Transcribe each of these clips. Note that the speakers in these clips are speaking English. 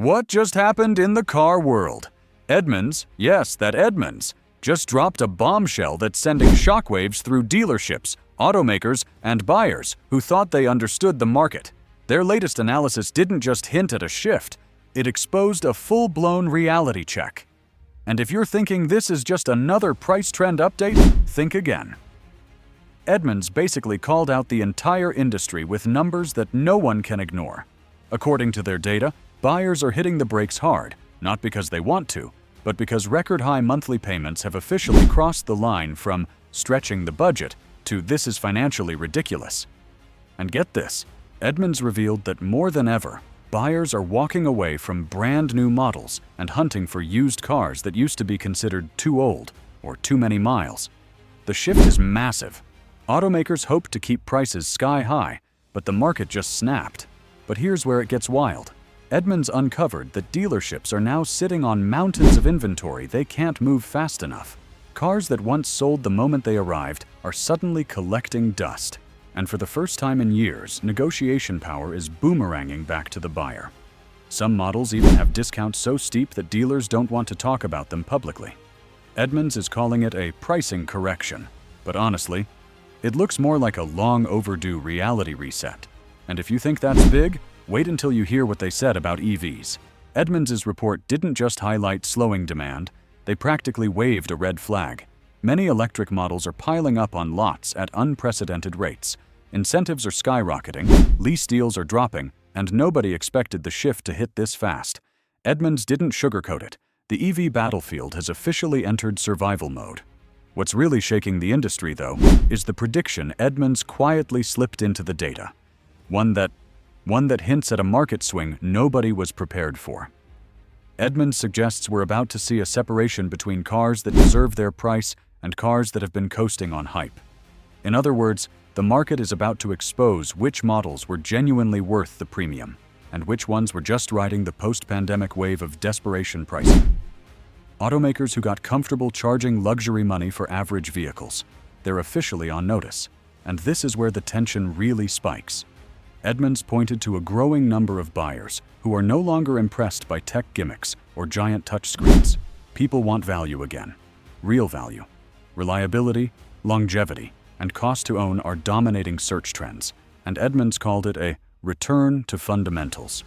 What just happened in the car world? Edmunds, yes, that Edmunds, just dropped a bombshell that's sending shockwaves through dealerships, automakers, and buyers who thought they understood the market. Their latest analysis didn't just hint at a shift, it exposed a full-blown reality check. And if you're thinking this is just another price trend update, think again. Edmunds basically called out the entire industry with numbers that no one can ignore. According to their data, buyers are hitting the brakes hard, not because they want to, but because record-high monthly payments have officially crossed the line from stretching the budget to this is financially ridiculous. And get this, Edmunds revealed that more than ever, buyers are walking away from brand new models and hunting for used cars that used to be considered too old or too many miles. The shift is massive. Automakers hoped to keep prices sky high, but the market just snapped. But here's where it gets wild. Edmunds uncovered that dealerships are now sitting on mountains of inventory they can't move fast enough. Cars that once sold the moment they arrived are suddenly collecting dust. And for the first time in years, negotiation power is boomeranging back to the buyer. Some models even have discounts so steep that dealers don't want to talk about them publicly. Edmunds is calling it a pricing correction, but honestly, it looks more like a long overdue reality reset. And if you think that's big, wait until you hear what they said about EVs. Edmunds' report didn't just highlight slowing demand, they practically waved a red flag. Many electric models are piling up on lots at unprecedented rates. Incentives are skyrocketing, lease deals are dropping, and nobody expected the shift to hit this fast. Edmunds didn't sugarcoat it. The EV battlefield has officially entered survival mode. What's really shaking the industry, though, is the prediction Edmunds quietly slipped into the data. One that hints at a market swing nobody was prepared for. Edmunds suggests we're about to see a separation between cars that deserve their price and cars that have been coasting on hype. In other words, the market is about to expose which models were genuinely worth the premium, and which ones were just riding the post-pandemic wave of desperation pricing. Automakers who got comfortable charging luxury money for average vehicles, they're officially on notice, and this is where the tension really spikes. Edmunds pointed to a growing number of buyers who are no longer impressed by tech gimmicks or giant touchscreens. People want value again. Real value. Reliability, longevity, and cost to own are dominating search trends, and Edmunds called it a return to fundamentals.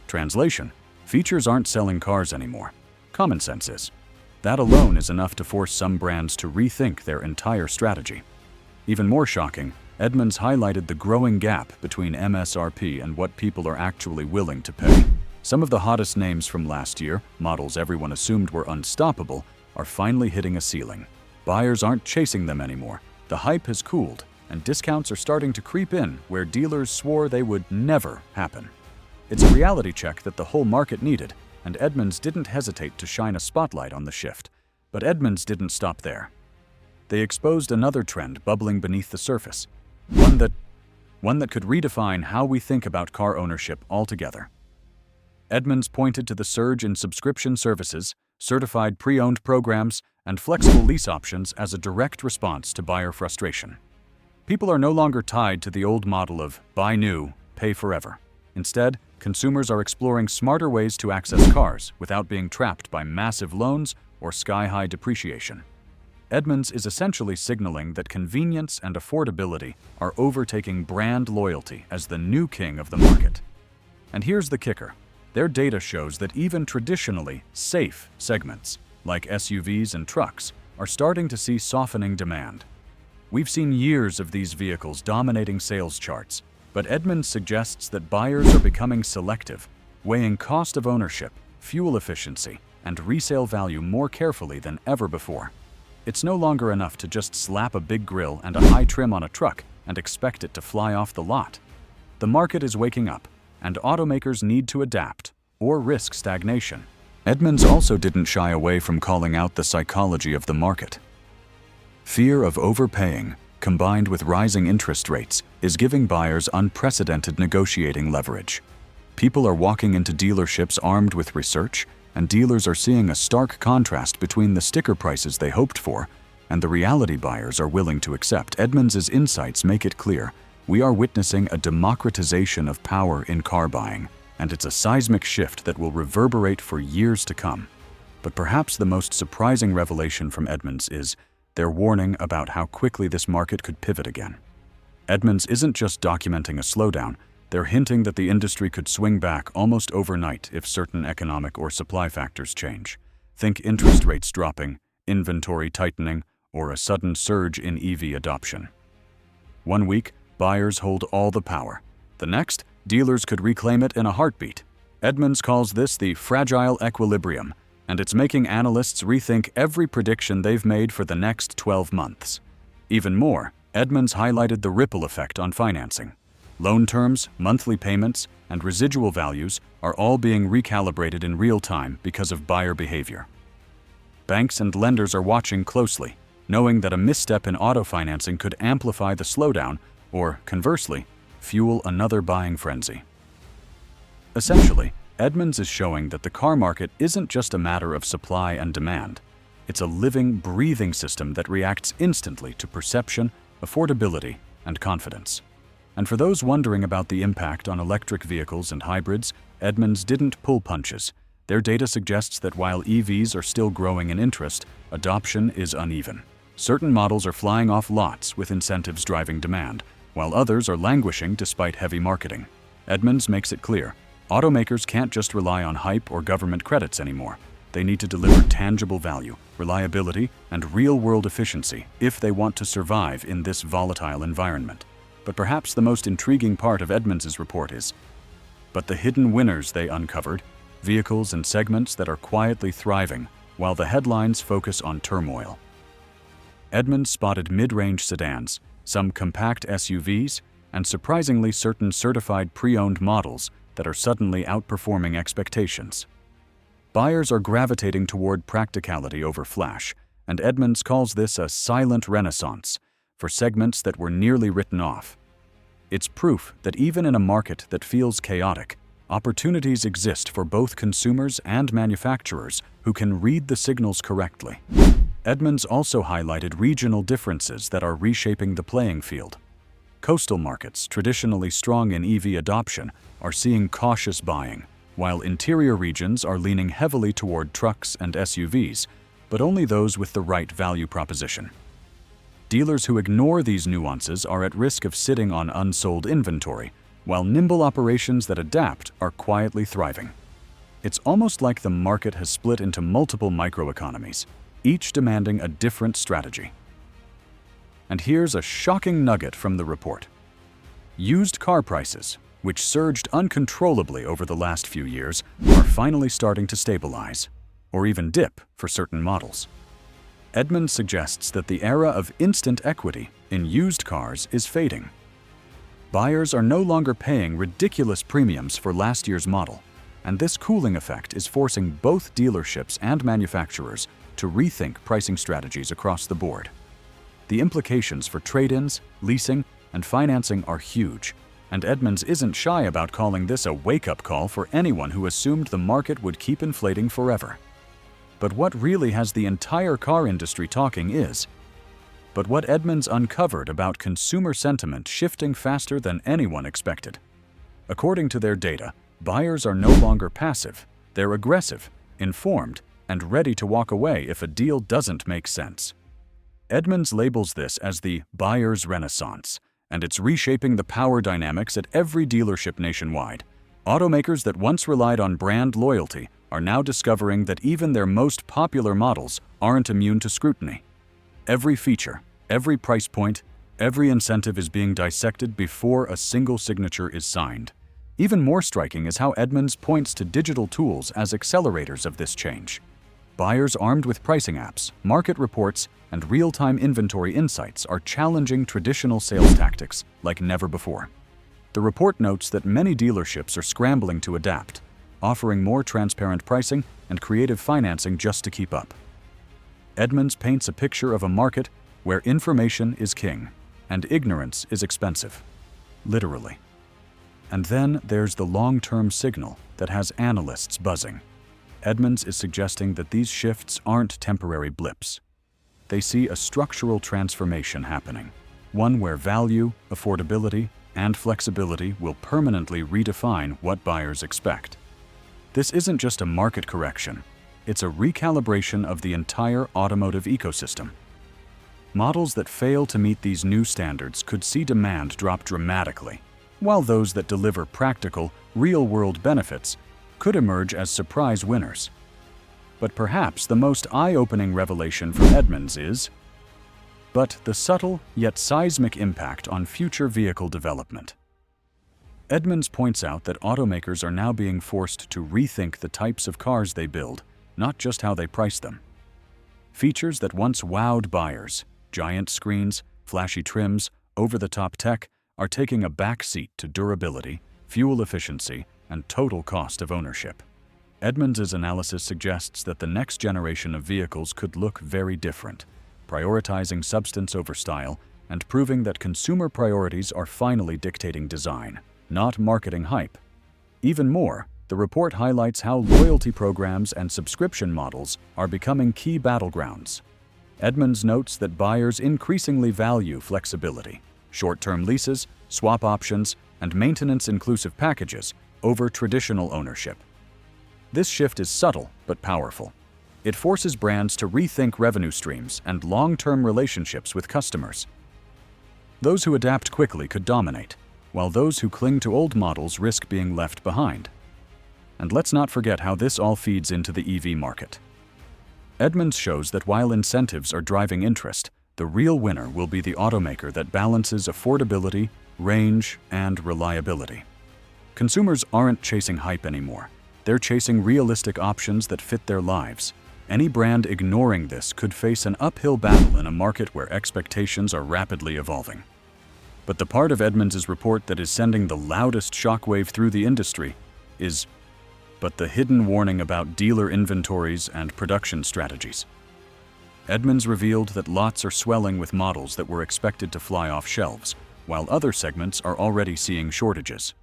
Translation: features aren't selling cars anymore. Common sense is. That alone is enough to force some brands to rethink their entire strategy. Even more shocking, Edmunds highlighted the growing gap between MSRP and what people are actually willing to pay. Some of the hottest names from last year, models everyone assumed were unstoppable, are finally hitting a ceiling. Buyers aren't chasing them anymore. The hype has cooled, and discounts are starting to creep in where dealers swore they would never happen. It's a reality check that the whole market needed, and Edmunds didn't hesitate to shine a spotlight on the shift. But Edmunds didn't stop there. They exposed another trend bubbling beneath the surface, one that could redefine how we think about car ownership altogether. Edmunds pointed to the surge in subscription services, certified pre-owned programs, and flexible lease options as a direct response to buyer frustration. People are no longer tied to the old model of buy new, pay forever. Instead, consumers are exploring smarter ways to access cars without being trapped by massive loans or sky-high depreciation. Edmunds is essentially signaling that convenience and affordability are overtaking brand loyalty as the new king of the market. And here's the kicker. Their data shows that even traditionally safe segments, like SUVs and trucks, are starting to see softening demand. We've seen years of these vehicles dominating sales charts, but Edmunds suggests that buyers are becoming selective, weighing cost of ownership, fuel efficiency, and resale value more carefully than ever before. It's no longer enough to just slap a big grille and a high trim on a truck and expect it to fly off the lot. The market is waking up, and automakers need to adapt or risk stagnation. Edmunds also didn't shy away from calling out the psychology of the market. Fear of overpaying, combined with rising interest rates, is giving buyers unprecedented negotiating leverage. People are walking into dealerships armed with research, and dealers are seeing a stark contrast between the sticker prices they hoped for and the reality buyers are willing to accept. Edmunds' insights make it clear we are witnessing a democratization of power in car buying. and it's a seismic shift that will reverberate for years to come. But perhaps the most surprising revelation from Edmunds is their warning about how quickly this market could pivot again. Edmunds isn't just documenting a slowdown, they're hinting that the industry could swing back almost overnight if certain economic or supply factors change. Think interest rates dropping, inventory tightening, or a sudden surge in EV adoption. One week, buyers hold all the power. The next, dealers could reclaim it in a heartbeat. Edmunds calls this the fragile equilibrium, and it's making analysts rethink every prediction they've made for the next 12 months. Even more, Edmunds highlighted the ripple effect on financing. Loan terms, monthly payments, and residual values are all being recalibrated in real time because of buyer behavior. Banks and lenders are watching closely, knowing that a misstep in auto financing could amplify the slowdown or, conversely, fuel another buying frenzy. Essentially, Edmunds is showing that the car market isn't just a matter of supply and demand. It's a living, breathing system that reacts instantly to perception, affordability, and confidence. And for those wondering about the impact on electric vehicles and hybrids, Edmunds didn't pull punches. Their data suggests that while EVs are still growing in interest, adoption is uneven. Certain models are flying off lots with incentives driving demand, while others are languishing despite heavy marketing. Edmunds makes it clear, automakers can't just rely on hype or government credits anymore. They need to deliver tangible value, reliability, and real-world efficiency if they want to survive in this volatile environment. But perhaps the most intriguing part of Edmunds' report is, but the hidden winners they uncovered, vehicles and segments that are quietly thriving, while the headlines focus on turmoil. Edmunds spotted mid-range sedans, some compact SUVs, and surprisingly certain certified pre-owned models that are suddenly outperforming expectations. Buyers are gravitating toward practicality over flash, and Edmunds calls this a silent renaissance for segments that were nearly written off. It's proof that even in a market that feels chaotic, opportunities exist for both consumers and manufacturers who can read the signals correctly. Edmunds also highlighted regional differences that are reshaping the playing field. Coastal markets, traditionally strong in EV adoption, are seeing cautious buying, while interior regions are leaning heavily toward trucks and SUVs, but only those with the right value proposition. Dealers who ignore these nuances are at risk of sitting on unsold inventory, while nimble operations that adapt are quietly thriving. It's almost like the market has split into multiple microeconomies, each demanding a different strategy. And here's a shocking nugget from the report. Used car prices, which surged uncontrollably over the last few years, are finally starting to stabilize, or even dip for certain models. Edmunds suggests that the era of instant equity in used cars is fading. Buyers are no longer paying ridiculous premiums for last year's model, and this cooling effect is forcing both dealerships and manufacturers to rethink pricing strategies across the board. The implications for trade-ins, leasing, and financing are huge, and Edmunds isn't shy about calling this a wake-up call for anyone who assumed the market would keep inflating forever. But what really has the entire car industry talking is, but what Edmunds uncovered about consumer sentiment shifting faster than anyone expected. According to their data, buyers are no longer passive, they're aggressive, informed, and ready to walk away if a deal doesn't make sense. Edmunds labels this as the buyer's renaissance, and it's reshaping the power dynamics at every dealership nationwide. Automakers that once relied on brand loyalty are now discovering that even their most popular models aren't immune to scrutiny. Every feature, every price point, every incentive is being dissected before a single signature is signed. Even more striking is how Edmunds points to digital tools as accelerators of this change. Buyers armed with pricing apps, market reports, and real-time inventory insights are challenging traditional sales tactics like never before. The report notes that many dealerships are scrambling to adapt, offering more transparent pricing and creative financing just to keep up. Edmunds paints a picture of a market where information is king and ignorance is expensive, literally. And then there's the long-term signal that has analysts buzzing. Edmunds is suggesting that these shifts aren't temporary blips. They see a structural transformation happening, one where value, affordability, and flexibility will permanently redefine what buyers expect. This isn't just a market correction, it's a recalibration of the entire automotive ecosystem. Models that fail to meet these new standards could see demand drop dramatically, while those that deliver practical, real-world benefits could emerge as surprise winners. But perhaps the most eye-opening revelation from Edmunds is the subtle yet seismic impact on future vehicle development. Edmunds points out that automakers are now being forced to rethink the types of cars they build, not just how they price them. Features that once wowed buyers, giant screens, flashy trims, over-the-top tech, are taking a back seat to durability, fuel efficiency, and total cost of ownership. Edmunds' analysis suggests that the next generation of vehicles could look very different, prioritizing substance over style and proving that consumer priorities are finally dictating design, not marketing hype. Even more, the report highlights how loyalty programs and subscription models are becoming key battlegrounds. Edmunds notes that buyers increasingly value flexibility, short-term leases, swap options, and maintenance-inclusive packages over traditional ownership. This shift is subtle but powerful. It forces brands to rethink revenue streams and long-term relationships with customers. Those who adapt quickly could dominate, while those who cling to old models risk being left behind. And let's not forget how this all feeds into the EV market. Edmunds shows that while incentives are driving interest, the real winner will be the automaker that balances affordability, range, and reliability. Consumers aren't chasing hype anymore. They're chasing realistic options that fit their lives. Any brand ignoring this could face an uphill battle in a market where expectations are rapidly evolving. But the part of Edmunds' report that is sending the loudest shockwave through the industry is the hidden warning about dealer inventories and production strategies. Edmunds revealed that lots are swelling with models that were expected to fly off shelves, while other segments are already seeing shortages.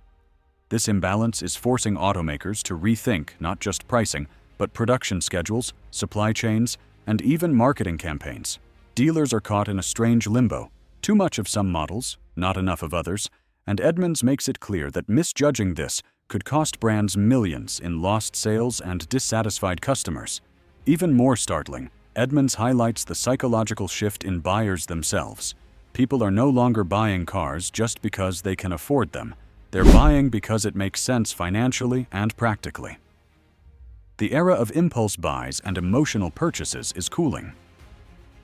This imbalance is forcing automakers to rethink not just pricing, but production schedules, supply chains, and even marketing campaigns. Dealers are caught in a strange limbo, too much of some models, not enough of others, and Edmunds makes it clear that misjudging this could cost brands millions in lost sales and dissatisfied customers. Even more startling, Edmunds highlights the psychological shift in buyers themselves. People are no longer buying cars just because they can afford them. They're buying because it makes sense financially and practically. The era of impulse buys and emotional purchases is cooling.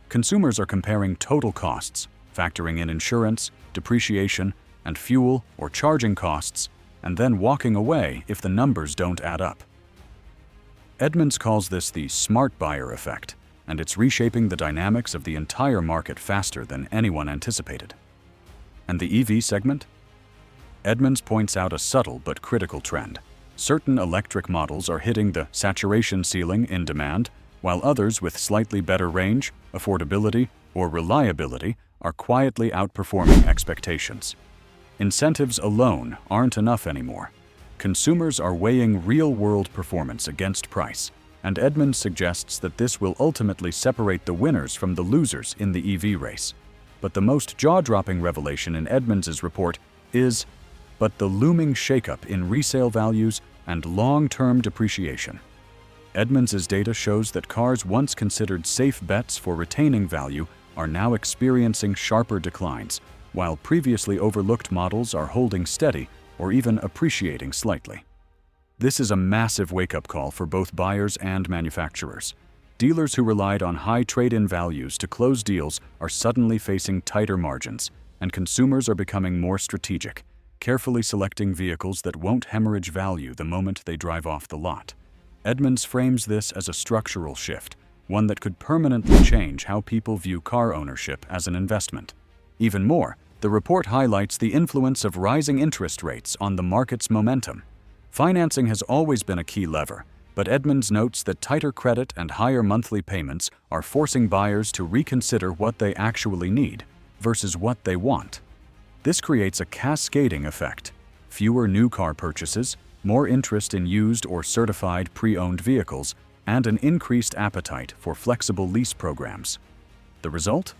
Consumers are comparing total costs, factoring in insurance, depreciation, and fuel or charging costs, and then walking away if the numbers don't add up. Edmunds calls this the smart buyer effect, and it's reshaping the dynamics of the entire market faster than anyone anticipated. And the EV segment? Edmunds points out a subtle but critical trend. Certain electric models are hitting the saturation ceiling in demand, while others with slightly better range, affordability, or reliability are quietly outperforming expectations. Incentives alone aren't enough anymore. Consumers are weighing real-world performance against price, and Edmunds suggests that this will ultimately separate the winners from the losers in the EV race. But the most jaw-dropping revelation in Edmunds' report is the looming shakeup in resale values and long-term depreciation. Edmunds' data shows that cars once considered safe bets for retaining value are now experiencing sharper declines, while previously overlooked models are holding steady or even appreciating slightly. This is a massive wake-up call for both buyers and manufacturers. Dealers who relied on high trade-in values to close deals are suddenly facing tighter margins, and consumers are becoming more strategic, carefully selecting vehicles that won't hemorrhage value the moment they drive off the lot. Edmunds frames this as a structural shift, one that could permanently change how people view car ownership as an investment. Even more, the report highlights the influence of rising interest rates on the market's momentum. Financing has always been a key lever, but Edmunds notes that tighter credit and higher monthly payments are forcing buyers to reconsider what they actually need versus what they want. This creates a cascading effect: fewer new car purchases, more interest in used or certified pre-owned vehicles, and an increased appetite for flexible lease programs. The result?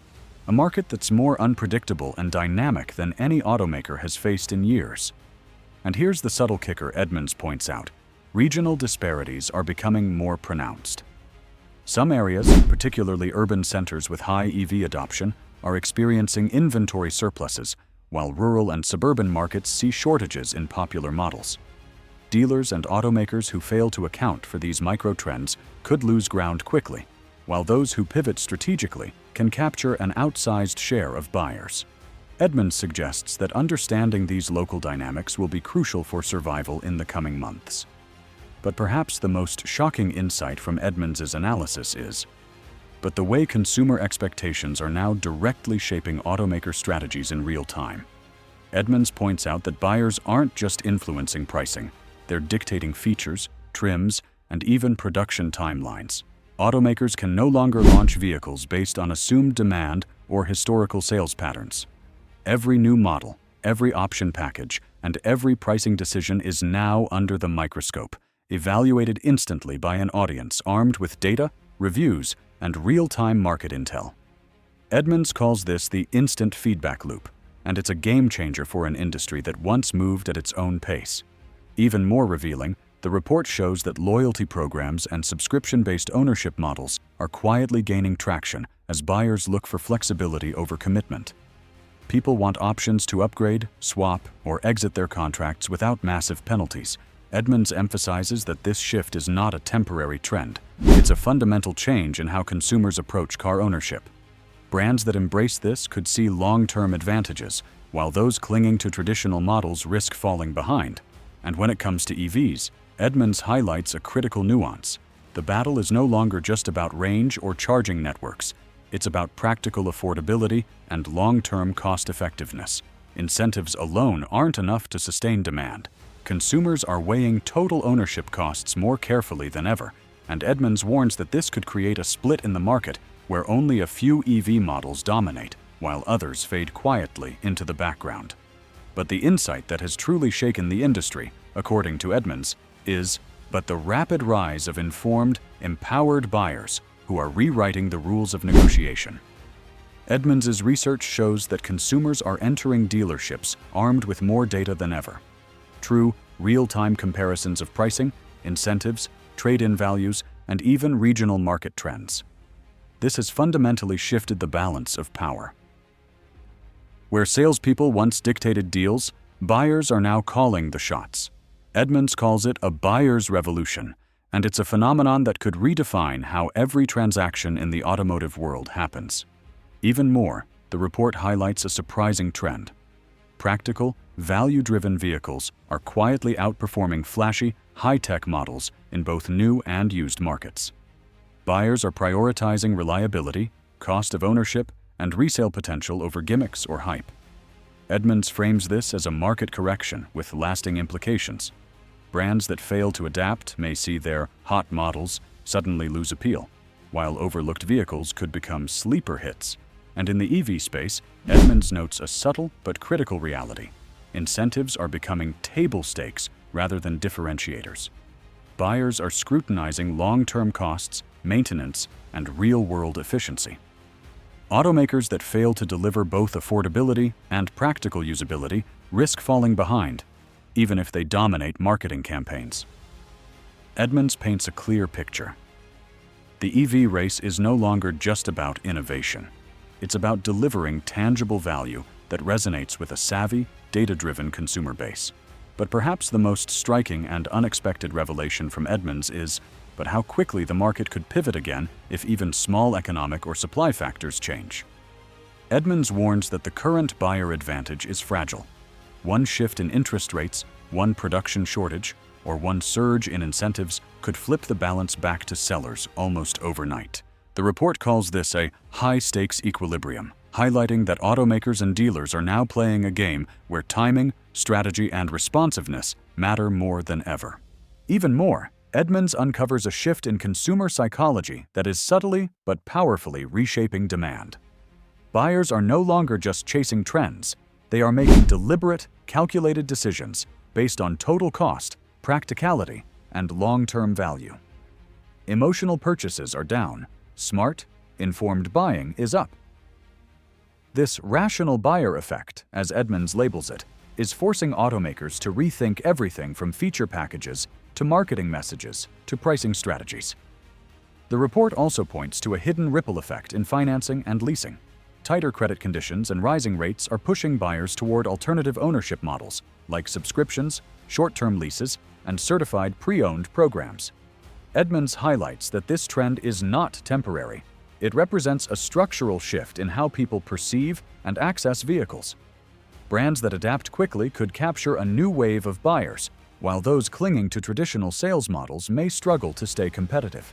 a market that's more unpredictable and dynamic than any automaker has faced in years. And here's the subtle kicker Edmunds points out. Regional disparities are becoming more pronounced. Some areas, particularly urban centers with high EV adoption, are experiencing inventory surpluses, while rural and suburban markets see shortages in popular models. Dealers and automakers who fail to account for these micro-trends could lose ground quickly, while those who pivot strategically can capture an outsized share of buyers. Edmunds suggests that understanding these local dynamics will be crucial for survival in the coming months. But perhaps the most shocking insight from Edmunds' analysis is, but the way consumer expectations are now directly shaping automaker strategies in real time. Edmunds points out that buyers aren't just influencing pricing, they're dictating features, trims, and even production timelines. Automakers can no longer launch vehicles based on assumed demand or historical sales patterns. Every new model, every option package, and every pricing decision is now under the microscope, evaluated instantly by an audience armed with data, reviews, and real-time market intel. Edmunds calls this the instant feedback loop, and it's a game-changer for an industry that once moved at its own pace. Even more revealing, the report shows that loyalty programs and subscription-based ownership models are quietly gaining traction as buyers look for flexibility over commitment. People want options to upgrade, swap, or exit their contracts without massive penalties. Edmunds emphasizes that this shift is not a temporary trend. It's a fundamental change in how consumers approach car ownership. Brands that embrace this could see long-term advantages, while those clinging to traditional models risk falling behind. And when it comes to EVs, Edmunds highlights a critical nuance. The battle is no longer just about range or charging networks. It's about practical affordability and long-term cost-effectiveness. Incentives alone aren't enough to sustain demand. Consumers are weighing total ownership costs more carefully than ever, and Edmunds warns that this could create a split in the market where only a few EV models dominate, while others fade quietly into the background. But the insight that has truly shaken the industry, according to Edmunds, is the rapid rise of informed, empowered buyers who are rewriting the rules of negotiation. Edmunds' research shows that consumers are entering dealerships armed with more data than ever. True, real-time comparisons of pricing, incentives, trade-in values, and even regional market trends. This has fundamentally shifted the balance of power. Where salespeople once dictated deals, buyers are now calling the shots. Edmunds calls it a buyer's revolution, and it's a phenomenon that could redefine how every transaction in the automotive world happens. Even more, the report highlights a surprising trend. Practical, value-driven vehicles are quietly outperforming flashy, high-tech models in both new and used markets. Buyers are prioritizing reliability, cost of ownership, and resale potential over gimmicks or hype. Edmunds frames this as a market correction with lasting implications. Brands that fail to adapt may see their hot models suddenly lose appeal, while overlooked vehicles could become sleeper hits. And in the EV space, Edmunds notes a subtle but critical reality. Incentives are becoming table stakes rather than differentiators. Buyers are scrutinizing long-term costs, maintenance, and real-world efficiency. Automakers that fail to deliver both affordability and practical usability risk falling behind, even if they dominate marketing campaigns. Edmunds paints a clear picture. The EV race is no longer just about innovation. It's about delivering tangible value that resonates with a savvy, data-driven consumer base. But perhaps the most striking and unexpected revelation from Edmunds is how quickly the market could pivot again if even small economic or supply factors change. Edmunds warns that the current buyer advantage is fragile. One shift in interest rates, one production shortage, or one surge in incentives could flip the balance back to sellers almost overnight. The report calls this a high-stakes equilibrium, highlighting that automakers and dealers are now playing a game where timing, strategy, and responsiveness matter more than ever. Even more, Edmunds uncovers a shift in consumer psychology that is subtly but powerfully reshaping demand. Buyers are no longer just chasing trends. They are making deliberate, calculated decisions based on total cost, practicality, and long-term value. Emotional purchases are down. Smart, informed buying is up. This rational buyer effect, as Edmunds labels it, is forcing automakers to rethink everything from feature packages to marketing messages to pricing strategies. The report also points to a hidden ripple effect in financing and leasing. Tighter credit conditions and rising rates are pushing buyers toward alternative ownership models like subscriptions, short-term leases, and certified pre-owned programs. Edmunds highlights that this trend is not temporary. It represents a structural shift in how people perceive and access vehicles. Brands that adapt quickly could capture a new wave of buyers, while those clinging to traditional sales models may struggle to stay competitive.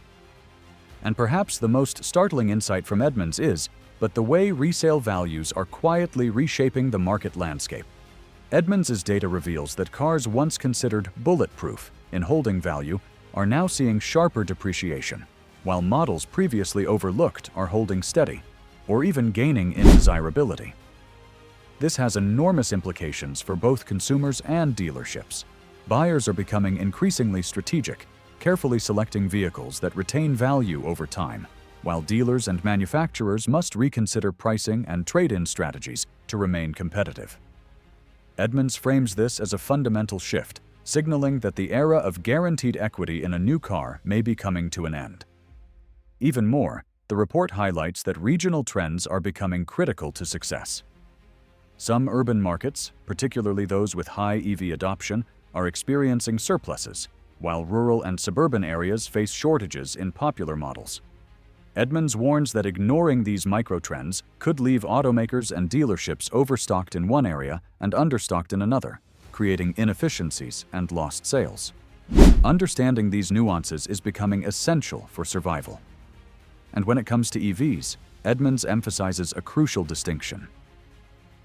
And perhaps the most startling insight from Edmunds is, but the way resale values are quietly reshaping the market landscape. Edmunds' data reveals that cars once considered bulletproof in holding value are now seeing sharper depreciation, while models previously overlooked are holding steady, or even gaining in desirability. This has enormous implications for both consumers and dealerships. Buyers are becoming increasingly strategic, carefully selecting vehicles that retain value over time, while dealers and manufacturers must reconsider pricing and trade-in strategies to remain competitive. Edmunds frames this as a fundamental shift, signaling that the era of guaranteed equity in a new car may be coming to an end. Even more, the report highlights that regional trends are becoming critical to success. Some urban markets, particularly those with high EV adoption, are experiencing surpluses, while rural and suburban areas face shortages in popular models. Edmunds warns that ignoring these microtrends could leave automakers and dealerships overstocked in one area and understocked in another, creating inefficiencies and lost sales. Understanding these nuances is becoming essential for survival. And when it comes to EVs, Edmunds emphasizes a crucial distinction.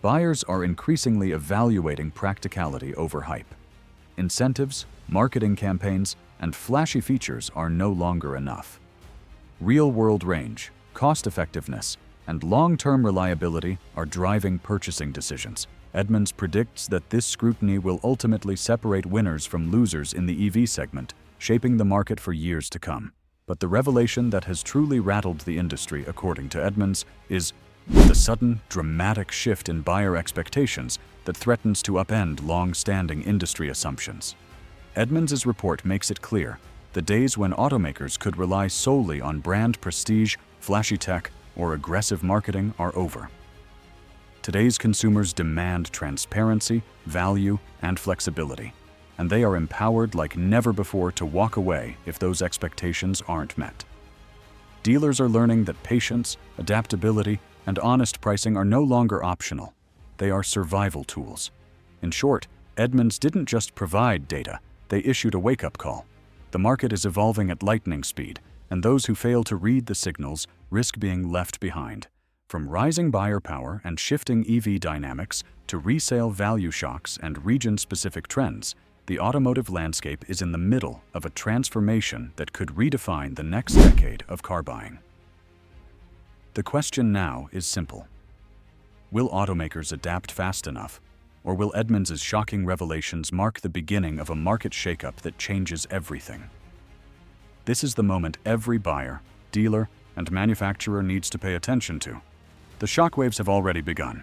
Buyers are increasingly evaluating practicality over hype. Incentives, marketing campaigns, and flashy features are no longer enough. Real-world range, cost-effectiveness, and long-term reliability are driving purchasing decisions. Edmunds predicts that this scrutiny will ultimately separate winners from losers in the EV segment, shaping the market for years to come. But the revelation that has truly rattled the industry, according to Edmunds, is the sudden, dramatic shift in buyer expectations that threatens to upend long-standing industry assumptions. Edmunds' report makes it clear: the days when automakers could rely solely on brand prestige, flashy tech, or aggressive marketing are over. Today's consumers demand transparency, value, and flexibility, and they are empowered like never before to walk away if those expectations aren't met. Dealers are learning that patience, adaptability, and honest pricing are no longer optional. They are survival tools. In short, Edmunds didn't just provide data, they issued a wake-up call. The market is evolving at lightning speed, and those who fail to read the signals risk being left behind. From rising buyer power and shifting EV dynamics to resale value shocks and region-specific trends, the automotive landscape is in the middle of a transformation that could redefine the next decade of car buying. The question now is simple. Will automakers adapt fast enough, or will Edmunds' shocking revelations mark the beginning of a market shakeup that changes everything? This is the moment every buyer, dealer, and manufacturer needs to pay attention to. The shockwaves have already begun.